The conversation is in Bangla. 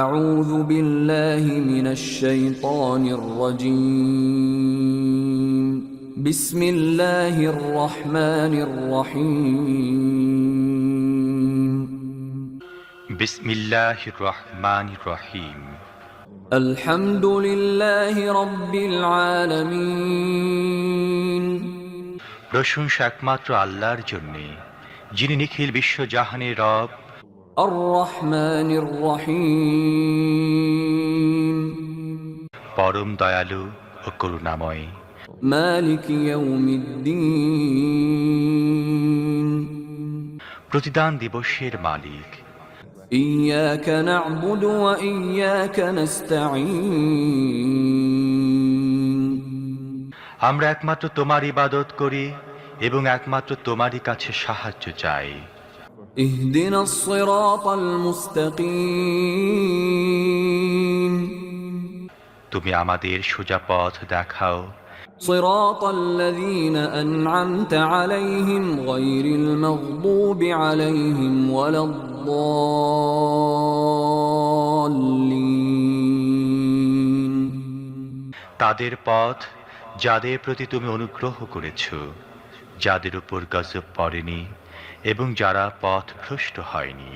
أعوذ بالله من الشيطان الرجيم بسم الله الرحمن الرحيم বিসমিল্লাহির রহমানির রহিম। الحمد لله رب العالمين প্রশংসা একমাত্র আল্লাহর জন্য, যিনি নিখিল বিশ্বজাহানের রব, الرحمن الرحيم পরম দয়ালু ও করুণাময়। مالك يوم الدين প্রতিদান দিবসের মালিক। إياك نعبد وإياك نستعين আমরা একমাত্র তোমার ইবাদত করি এবং একমাত্র তোমারই কাছে সাহায্য চাই। اهدنا الصراط المستقيم তুমি আমাদের সোজা পথ দেখাও, صراط الذين أنعمت عليهم غير المغضوب عليهم ولا الضالين তাদের পথ যাদের প্রতি তুমি অনুগ্রহ করেছ, যাদের উপর গজব পড়েনি এবং যারা পথ ভ্রষ্ট হয়নি।